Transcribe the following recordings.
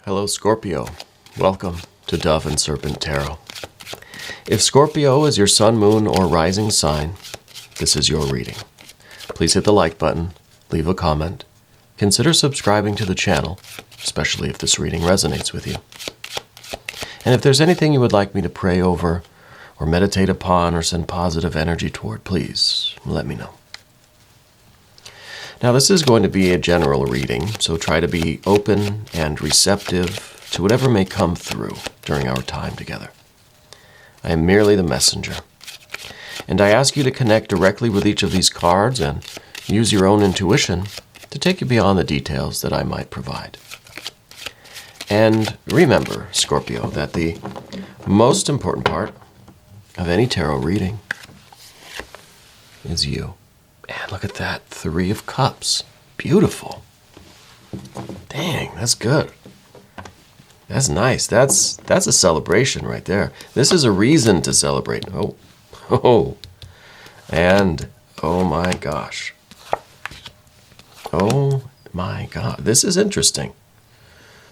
Hello, Scorpio. Welcome to Dove and Serpent Tarot. If Scorpio is your sun, moon, or rising sign, this is your reading. Please hit the like button, leave a comment, consider subscribing to the channel, especially if this reading resonates with you. And if there's anything you would like me to pray over, or meditate upon, or send positive energy toward, please let me know. Now, this is going to be a general reading, so try to be open and receptive to whatever may come through during our time together. I am merely the messenger, and I ask you to connect directly with each of these cards and use your own intuition to take you beyond the details that I might provide. And remember, Scorpio, that the most important part of any tarot reading is you. And look at that, 3 of Cups. Beautiful. Dang, that's good. That's nice. That's a celebration right there. This is a reason to celebrate. Oh. And, oh my gosh. Oh my God. This is interesting.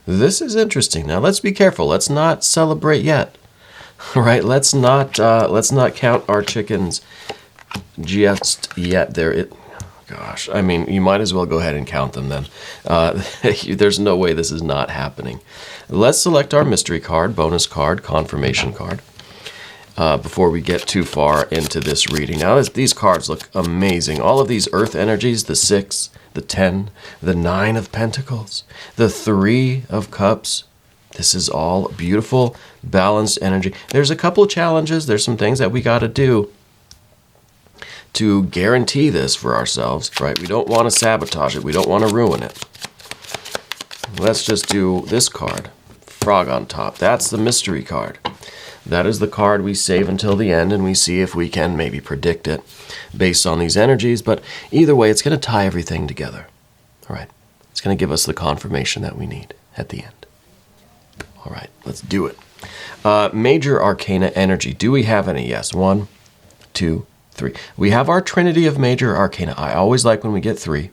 This is interesting. Now let's be careful. Let's not celebrate yet. All right, let's not count our chickens just yet. Gosh, I mean, you might as well go ahead and count them then. There's no way this is not happening. Let's select our mystery card, bonus card, confirmation card, before we get too far into this reading. Now, these cards look amazing. All of these earth energies, the 6, the 10, the 9 of Pentacles, the 3 of Cups. This is all beautiful, balanced energy. There's a couple of challenges. There's some things that we got to do to guarantee this for ourselves, right? We don't want to sabotage it. We don't want to ruin it. Let's just do this card, Frog on top. That's the mystery card. That is the card we save until the end, and we see if we can maybe predict it based on these energies. But either way, it's going to tie everything together. All right. It's going to give us the confirmation that we need at the end. All right. Let's do it. Major Arcana energy. Do we have any? Yes. 1, 2, 3. We have our Trinity of Major Arcana. I always like when we get 3.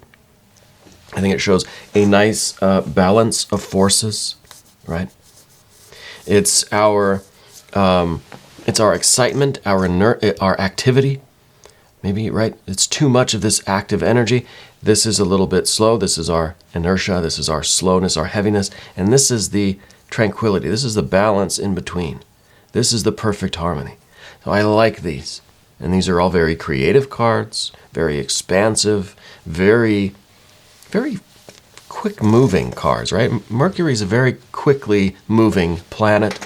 I think it shows a nice balance of forces, right? It's our excitement, our activity. Maybe, right? It's too much of this active energy. This is a little bit slow. This is our inertia. This is our slowness, our heaviness. And this is the tranquility. This is the balance in between. This is the perfect harmony. So I like these. And these are all very creative cards, very expansive, very, very quick-moving cards, right? Mercury is a very quickly moving planet.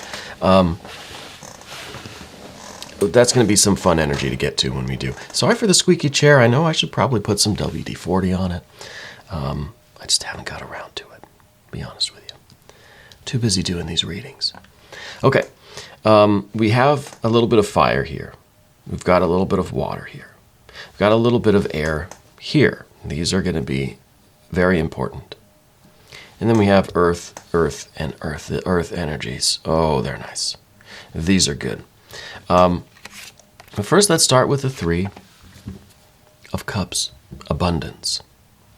That's going to be some fun energy to get to when we do. Sorry for the squeaky chair. I know I should probably put some WD-40 on it. I just haven't got around to it, to be honest with you. Too busy doing these readings. Okay, we have a little bit of fire here. We've got a little bit of water here. We've got a little bit of air here. These are going to be very important. And then we have earth, and earth. The earth energies. Oh, they're nice. These are good. But first, let's start with the 3 of Cups. Abundance.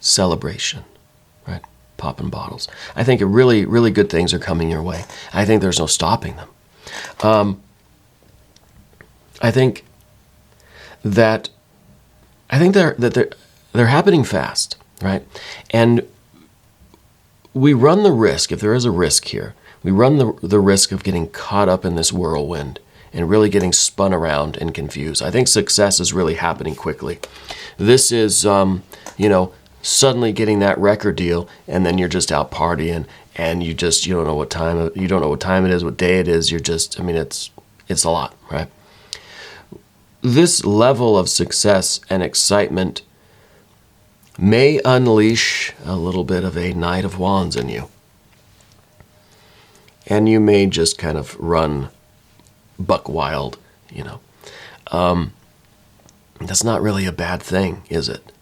Celebration. Right? Popping bottles. I think really, really good things are coming your way. I think there's no stopping them. I think they're happening fast, right? And we run the risk, if there is a risk here, we run the risk of getting caught up in this whirlwind and really getting spun around and confused. I think success is really happening quickly. This is, suddenly getting that record deal, and then you're just out partying, and you don't know what time it is, what day it is. It's a lot, right? This level of success and excitement may unleash a little bit of a Knight of Wands in you. And you may just kind of run buck wild, That's not really a bad thing, is it?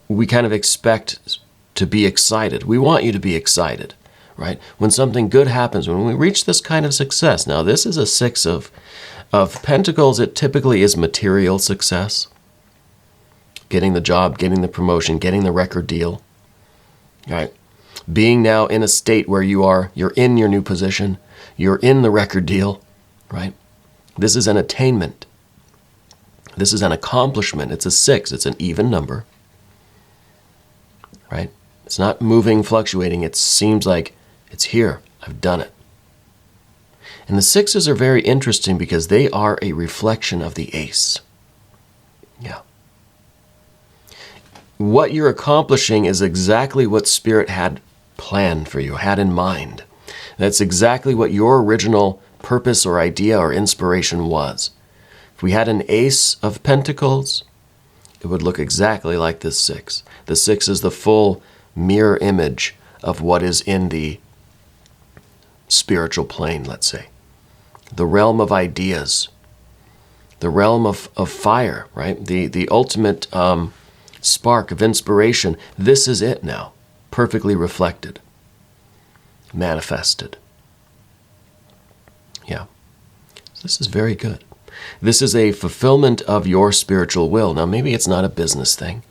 We kind of expect to be excited. We want you to be excited, right? When something good happens, when we reach this kind of success. Now, this is a 6 of Pentacles. It typically is material success. Getting the job, getting the promotion, getting the record deal, right? Being now in a state where you're in your new position, you're in the record deal, right? This is an attainment. This is an accomplishment. It's a 6. It's an even number, right? It's not moving, fluctuating. It seems like it's here. I've done it. And the 6s are very interesting because they are a reflection of the ace. Yeah. What you're accomplishing is exactly what Spirit had planned for you, had in mind. That's exactly what your original purpose or idea or inspiration was. If we had an ace of pentacles, it would look exactly like this 6. The 6 is the full mirror image of what is in the spiritual plane, let's say. The realm of ideas, the realm of fire, right? The ultimate spark of inspiration. This is it now, perfectly reflected, manifested. Yeah, this is very good. This is a fulfillment of your spiritual will. Now, maybe it's not a business thing.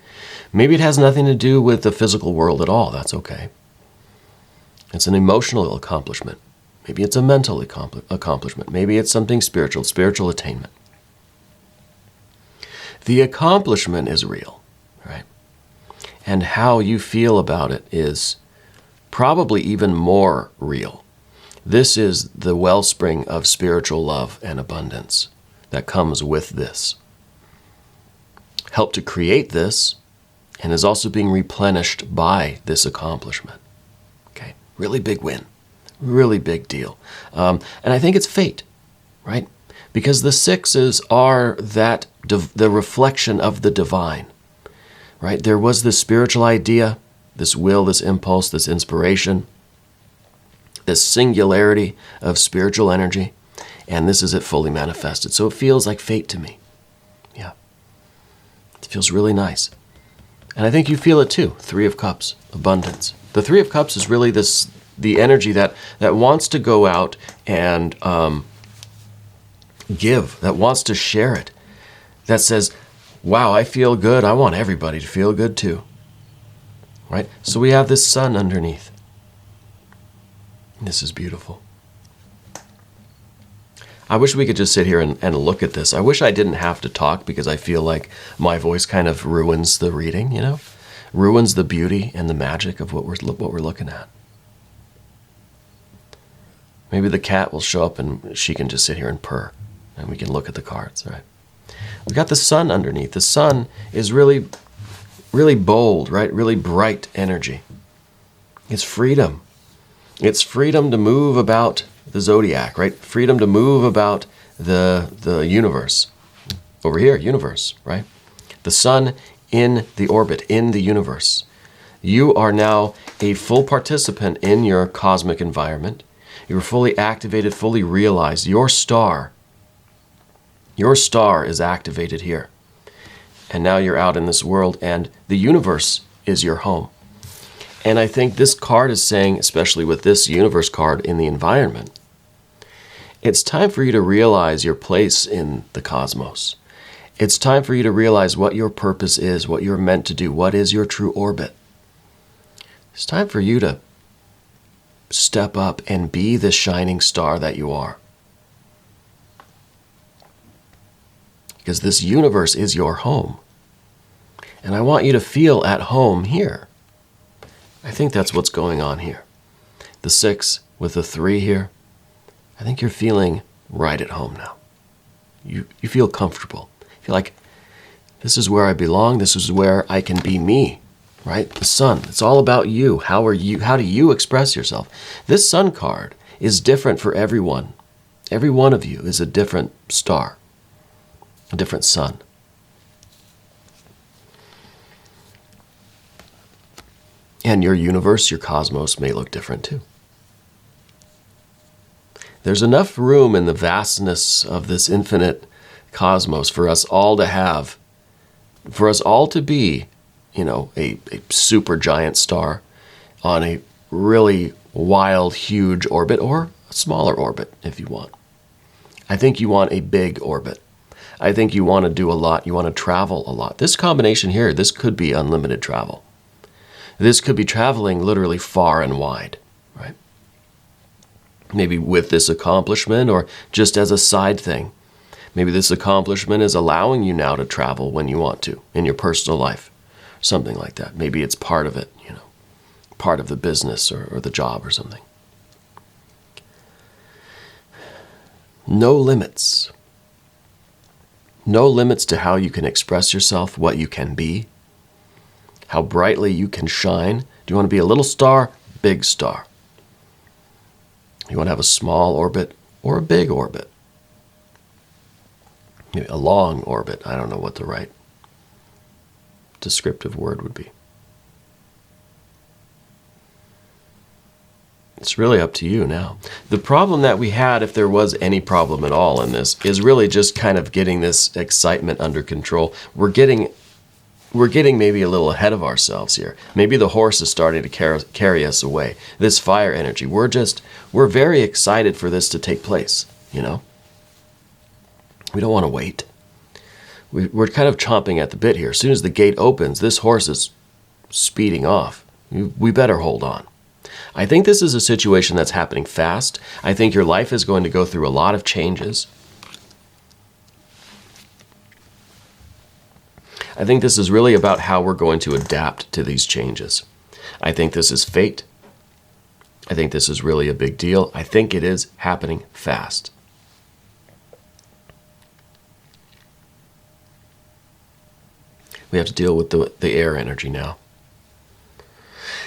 Maybe it has nothing to do with the physical world at all. That's okay. It's an emotional accomplishment. Maybe it's a mental accomplishment. Maybe it's something spiritual attainment. The accomplishment is real, right? And how you feel about it is probably even more real. This is the wellspring of spiritual love and abundance that comes with this. Help to create this and is also being replenished by this accomplishment. Okay, really big win. Really big deal. And I think it's fate, right? Because the 6s are the reflection of the divine, right? There was this spiritual idea, this will, this impulse, this inspiration, this singularity of spiritual energy, and this is it fully manifested. So it feels like fate to me. Yeah. It feels really nice. And I think you feel it too. 3 of Cups, abundance. The 3 of Cups is really the energy that wants to go out and give, that wants to share it, that says, wow, I feel good. I want everybody to feel good too. Right? So we have this sun underneath. This is beautiful. I wish we could just sit here and look at this. I wish I didn't have to talk because I feel like my voice kind of ruins the reading, ruins the beauty and the magic of what we're looking at. Maybe the cat will show up and she can just sit here and purr and we can look at the cards, right? We got the sun underneath. The sun is really, really bold, right? Really bright energy. It's freedom. It's freedom to move about the zodiac, right? Freedom to move about the universe. Over here, universe, right? The sun in the orbit, in the universe. You are now a full participant in your cosmic environment. You're fully activated, fully realized. Your star is activated here. And now you're out in this world, and the universe is your home. And I think this card is saying, especially with this universe card in the environment, it's time for you to realize your place in the cosmos. It's time for you to realize what your purpose is, what you're meant to do, what is your true orbit. It's time for you to step up and be the shining star that you are. Because this universe is your home. And I want you to feel at home here. I think that's what's going on here. The 6 with the 3 here. I think you're feeling right at home now. You feel comfortable. You feel like this is where I belong. This is where I can be me. Right? The sun. It's all about you. How do you express yourself? This sun card is different for everyone. Every one of you is a different star, a different sun. And your universe, your cosmos may look different too. There's enough room in the vastness of this infinite cosmos for us all to have, for us all to be a super giant star on a really wild, huge orbit, or a smaller orbit if you want. I think you want a big orbit. I think you want to do a lot. You want to travel a lot. This combination here, this could be unlimited travel. This could be traveling literally far and wide, right? Maybe with this accomplishment or just as a side thing. Maybe this accomplishment is allowing you now to travel when you want to in your personal life, something like that. Maybe it's part of it, you know, part of the business or the job or something. No limits. No limits to how you can express yourself, what you can be, how brightly you can shine. Do you want to be a little star? Big star. You want to have a small orbit or a big orbit? Maybe a long orbit. I don't know what the right descriptive word would be. It's really up to you now. The problem that we had, if there was any problem at all in this, is really just kind of getting this excitement under control. We're getting maybe a little ahead of ourselves here. Maybe the horse is starting to carry us away. This fire energy, we're very excited for this to take place, you know? We don't want to wait. We're kind of chomping at the bit here. As soon as the gate opens, this horse is speeding off. We better hold on. I think this is a situation that's happening fast. I think your life is going to go through a lot of changes. I think this is really about how we're going to adapt to these changes. I think this is fate. I think this is really a big deal. I think it is happening fast. We have to deal with the air energy now.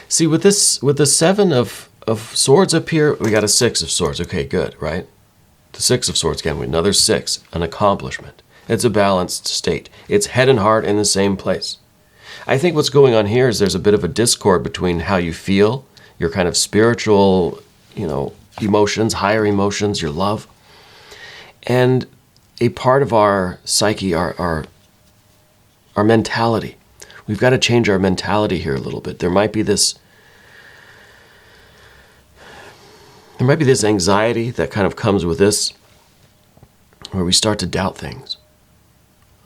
See, with the 7 of swords up here, we got a 6 of swords. Okay, good, right? The 6 of swords, again, another 6, an accomplishment. It's a balanced state. It's head and heart in the same place. I think what's going on here is there's a bit of a discord between how you feel, your kind of spiritual, you know, emotions, higher emotions, your love, and a part of our psyche, our mentality. We've got to change our mentality here a little bit. There might be this anxiety that kind of comes with this, where we start to doubt things,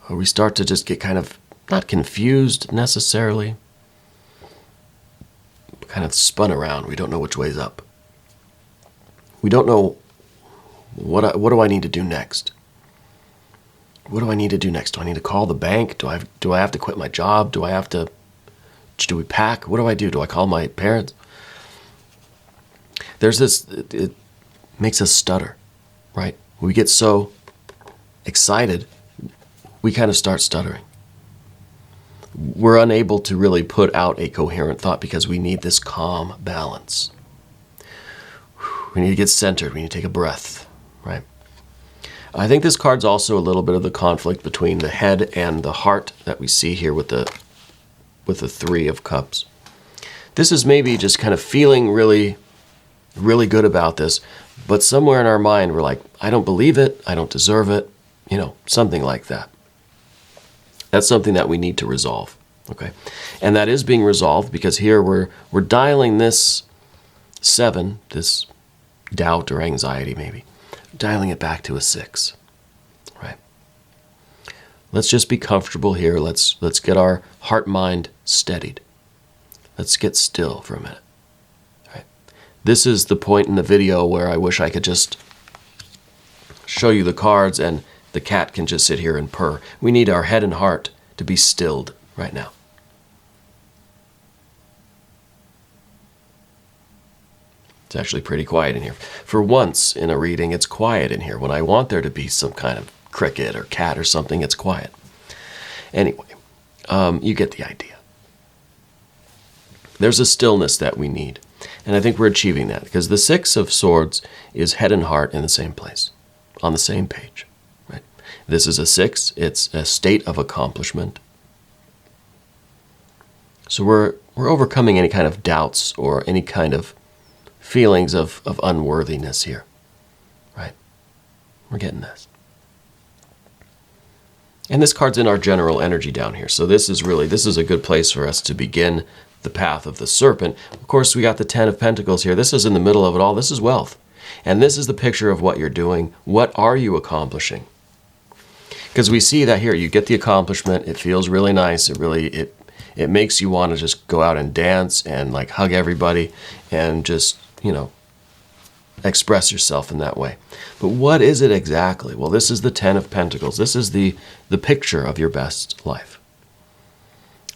or we start to just get kind of not confused necessarily, but kind of spun around. We don't know which way's up. We don't know what do I need to do next. What do I need to do next? Do I need to call the bank? Do I have to quit my job? Do we pack? What do I do? Do I call my parents? There's this, it makes us stutter, right? We get so excited, we kind of start stuttering. We're unable to really put out a coherent thought because we need this calm balance. We need to get centered. We need to take a breath, right? I think this card's also a little bit of the conflict between the head and the heart that we see here with the 3 of Cups. This is maybe just kind of feeling really, really good about this, but somewhere in our mind we're like, I don't believe it, I don't deserve it, you know, something like that. That's something that we need to resolve, okay? And that is being resolved because here we're dialing this 7, this doubt or anxiety maybe, dialing it back to a 6, right? Let's just be comfortable here. Let's get our heart-mind steadied. Let's get still for a minute, right? This is the point in the video where I wish I could just show you the cards and the cat can just sit here and purr. We need our head and heart to be stilled right now. It's actually pretty quiet in here. For once in a reading, it's quiet in here. When I want there to be some kind of cricket or cat or something, it's quiet. Anyway, you get the idea. There's a stillness that we need. And I think we're achieving that because the 6 of Swords is head and heart in the same place, on the same page. Right? This is a 6. It's a state of accomplishment. So we're overcoming any kind of doubts or any kind of feelings of unworthiness here, right? We're getting this. And this card's in our general energy down here. So this is a good place for us to begin the path of the Serpent. Of course, we got the 10 of Pentacles here. This is in the middle of it all. This is wealth. And this is the picture of what you're doing. What are you accomplishing? Because we see that here. You get the accomplishment. It feels really nice. It It makes you want to just go out and dance and like hug everybody and just, express yourself in that way. But what is it exactly? Well, this is the 10 of Pentacles. This is the picture of your best life.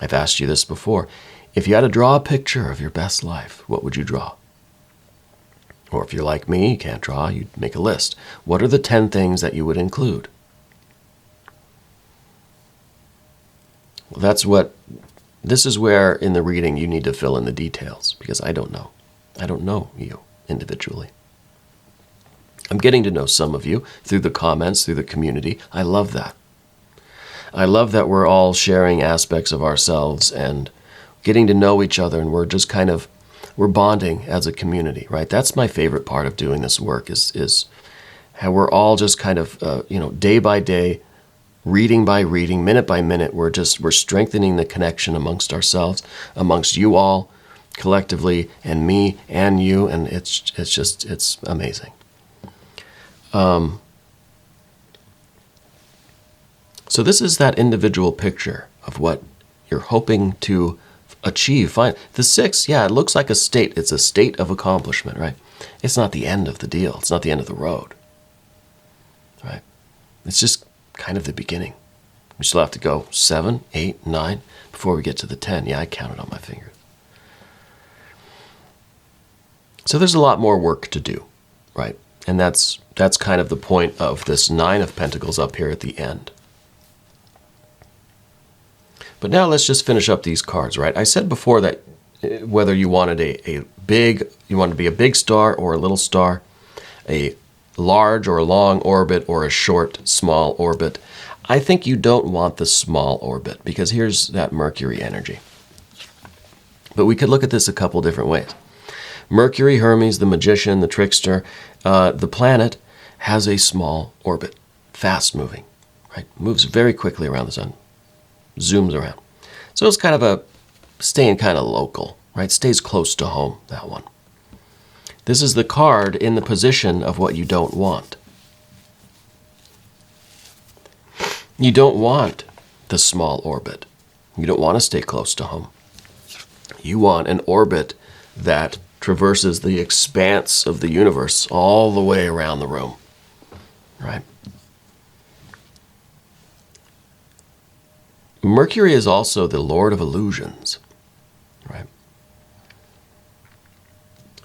I've asked you this before. If you had to draw a picture of your best life, what would you draw? Or if you're like me, you can't draw, you'd make a list. What are the 10 things that you would include? Well, this is where in the reading you need to fill in the details, because I don't know. I don't know you individually. I'm getting to know some of you through the comments, through the community. I love that. I love that we're all sharing aspects of ourselves and getting to know each other, and we're just we're bonding as a community, right? That's my favorite part of doing this work is how we're all just day by day, reading by reading, minute by minute, we're strengthening the connection amongst ourselves, amongst you all collectively, and me and you, and it's amazing. So this is that individual picture of what you're hoping to achieve. The 6, yeah, it looks like a state. It's a state of accomplishment, right? It's not the end of the deal. It's not the end of the road, right? It's just kind of the beginning. We still have to go 7, 8, 9 before we get to the 10. Yeah, I counted on my fingers. So there's a lot more work to do, right? And that's kind of the point of this 9 of Pentacles up here at the end. But now let's just finish up these cards, right? I said before that whether you wanted you wanted to be a big star or a little star, a large or a long orbit or a short, small orbit. I think you don't want the small orbit because here's that Mercury energy. But we could look at this a couple different ways. Mercury, Hermes, the magician, the trickster, the planet has a small orbit, fast moving, right? Moves very quickly around the sun, zooms around. So it's kind of staying kind of local, right? Stays close to home, that one. This is the card in the position of what you don't want. You don't want the small orbit. You don't want to stay close to home. You want an orbit that traverses the expanse of the universe all the way around the room, right? Mercury is also the Lord of illusions, right?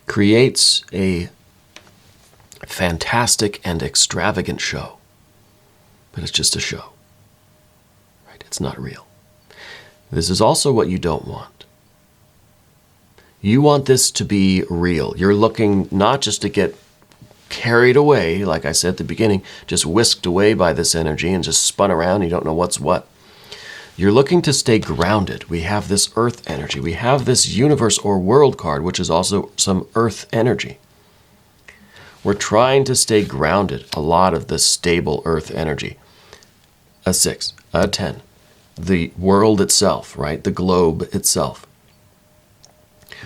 Creates a fantastic and extravagant show, but it's just a show, right? It's not real. This is also what you don't want. You want this to be real. You're looking not just to get carried away, like I said at the beginning, just whisked away by this energy and just spun around. You don't know what's what. You're looking to stay grounded. We have this earth energy. We have this universe or world card, which is also some earth energy. We're trying to stay grounded, a lot of the stable earth energy. A 6, a 10, the world itself, right? The globe itself.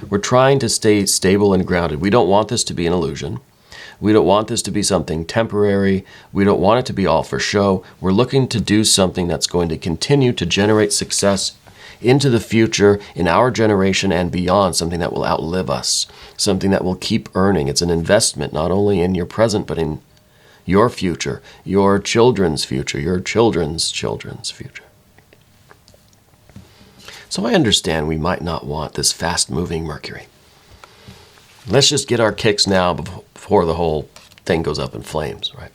We're trying to stay stable and grounded. We don't want this to be an illusion. We don't want this to be something temporary. We don't want it to be all for show. We're looking to do something that's going to continue to generate success into the future, in our generation and beyond, something that will outlive us, something that will keep earning. It's an investment not only in your present, but in your future, your children's future, your children's children's future. So I understand we might not want this fast-moving Mercury. Let's just get our kicks now before the whole thing goes up in flames, right?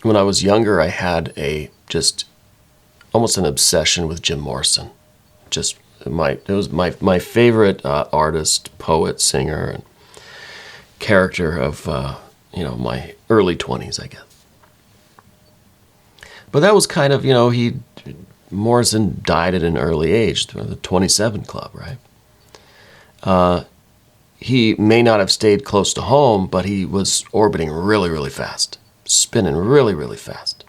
When I was younger, I had just almost an obsession with Jim Morrison. It was my favorite artist, poet, singer, and character of my early 20s, I guess. But that was kind of, Morrison died at an early age, the 27 Club, right? He may not have stayed close to home, but he was orbiting really, really fast, spinning really, really fast.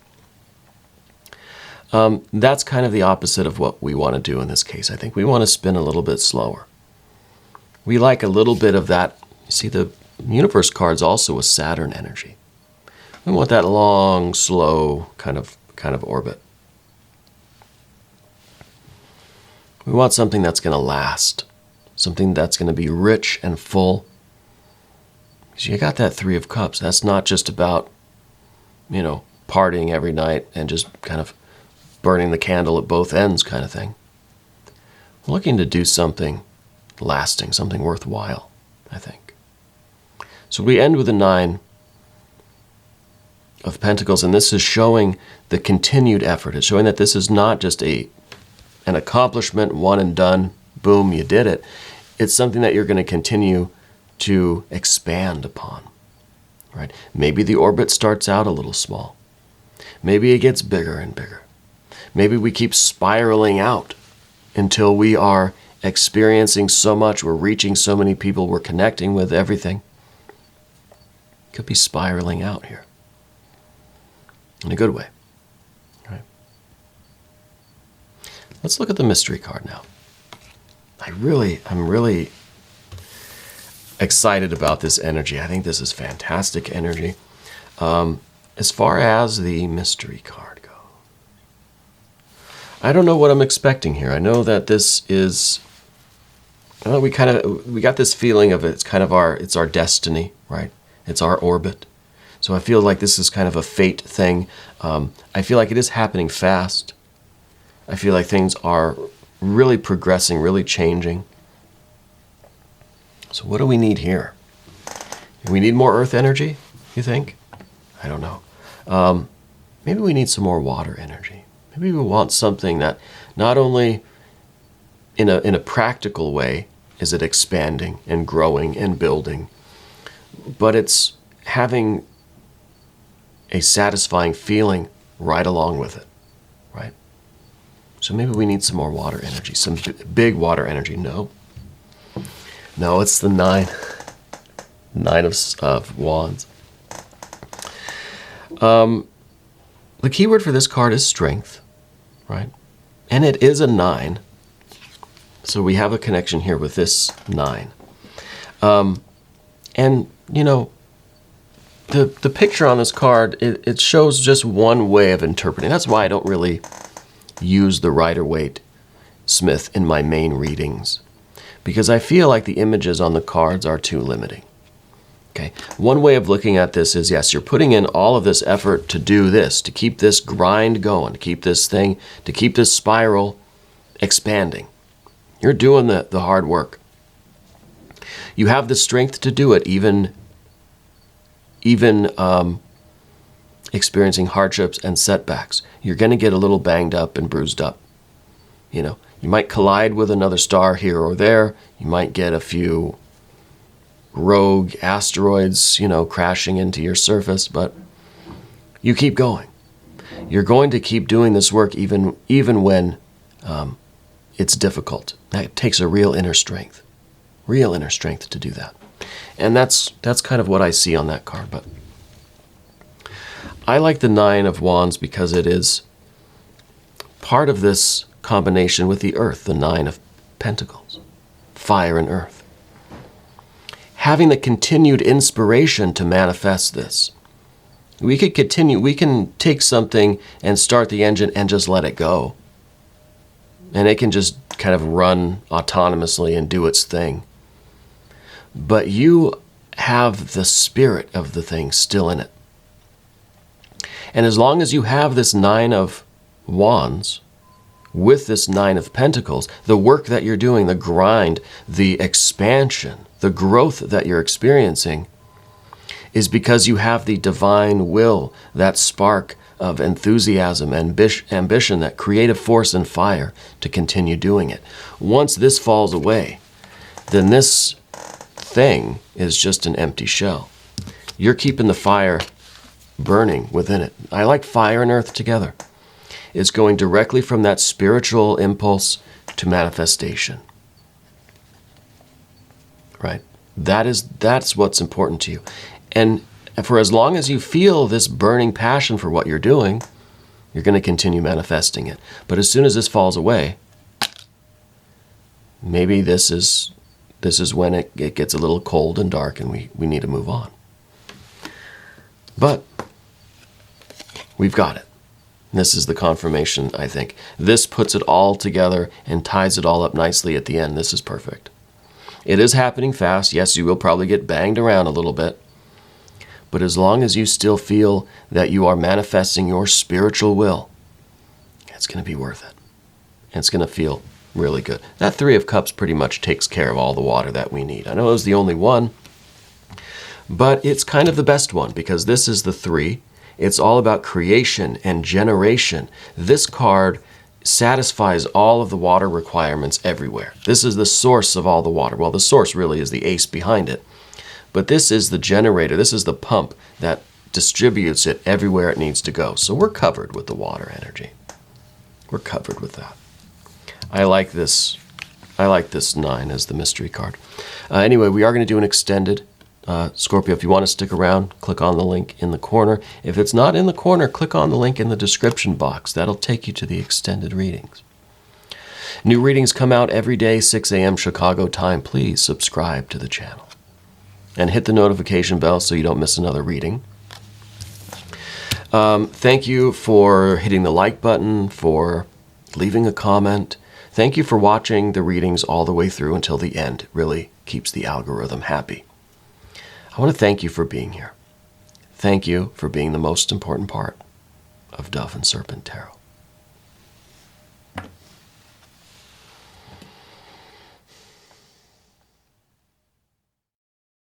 That's kind of the opposite of what we want to do in this case. I think we want to spin a little bit slower. We like a little bit of that. You see the universe card's also a Saturn energy. We want that long, slow kind of orbit. We want something that's going to last, something that's going to be rich and full. Because you got that Three of Cups. That's not just about, partying every night and just kind of burning the candle at both ends kind of thing. We're looking to do something lasting, something worthwhile, I think. So we end with a 9 of Pentacles, and this is showing the continued effort. It's showing that this is not just an accomplishment, one and done, boom, you did it. It's something that you're going to continue to expand upon, right? Maybe the orbit starts out a little small. Maybe it gets bigger and bigger. Maybe we keep spiraling out until we are experiencing so much, we're reaching so many people, we're connecting with everything. Could be spiraling out here in a good way. Right? Let's look at the mystery card now. I'm really excited about this energy. I think this is fantastic energy. As far as the mystery card goes, I don't know what I'm expecting here. I know that this is, we got this feeling of it's our destiny, right? It's our orbit. So I feel like this is kind of a fate thing. I feel like it is happening fast. I feel like things are really progressing, really changing. So what do we need here? Do we need more earth energy, you think? I don't know. Maybe we need some more water energy. Maybe we want something that not only in a practical way is it expanding and growing and building, but it's having a satisfying feeling right along with it, right? So maybe we need some more water energy, some big water energy. No, it's the 9 of Wands. The key word for this card is strength, right? And it is a 9. So we have a connection here with this 9. And, the picture on this card, it shows just one way of interpreting. That's why I don't really use the Rider-Waite Smith in my main readings, because I feel like the images on the cards are too limiting. Okay, one way of looking at this is, yes, you're putting in all of this effort to do this, to keep this grind going, to keep this spiral expanding. You're doing the hard work. You have the strength to do it, even experiencing hardships and setbacks. You're going to get a little banged up and bruised up. You might collide with another star here or there. You might get a few rogue asteroids, crashing into your surface, but you keep going. You're going to keep doing this work even when it's difficult. That takes a real inner strength to do that. And that's kind of what I see on that card. But I like the 9 of Wands because it is part of this combination with the Earth, the 9 of Pentacles, fire and earth. Having the continued inspiration to manifest this. We can take something and start the engine and just let it go. And it can just kind of run autonomously and do its thing. But you have the spirit of the thing still in it. And as long as you have this 9 of Wands with this 9 of Pentacles, the work that you're doing, the grind, the expansion, the growth that you're experiencing is because you have the divine will, that spark of enthusiasm, ambition, that creative force and fire to continue doing it. Once this falls away, then this thing is just an empty shell. You're keeping the fire burning within it. I like fire and earth together. It's going directly from that spiritual impulse to manifestation. Right? That's what's important to you. And for as long as you feel this burning passion for what you're doing, you're going to continue manifesting it. But as soon as this falls away, maybe this is This is when it gets a little cold and dark and we need to move on. But we've got it. This is the confirmation, I think. This puts it all together and ties it all up nicely at the end. This is perfect. It is happening fast. Yes, you will probably get banged around a little bit. But as long as you still feel that you are manifesting your spiritual will, it's going to be worth it. It's going to feel really good. That Three of Cups pretty much takes care of all the water that we need. I know it was the only one, but it's kind of the best one because this is the 3. It's all about creation and generation. This card satisfies all of the water requirements everywhere. This is the source of all the water. Well, the source really is the ace behind it. But this is the generator. This is the pump that distributes it everywhere it needs to go. So we're covered with the water energy. We're covered with that. I like this 9 as the mystery card. Anyway, we are going to do an extended. Scorpio, if you want to stick around, click on the link in the corner. If it's not in the corner, click on the link in the description box. That'll take you to the extended readings. New readings come out every day, 6 a.m. Chicago time. Please subscribe to the channel. And hit the notification bell so you don't miss another reading. Thank you for hitting the like button, for leaving a comment. Thank you for watching the readings all the way through until the end. It really keeps the algorithm happy. I want to thank you for being here. Thank you for being the most important part of Dove and Serpent Tarot.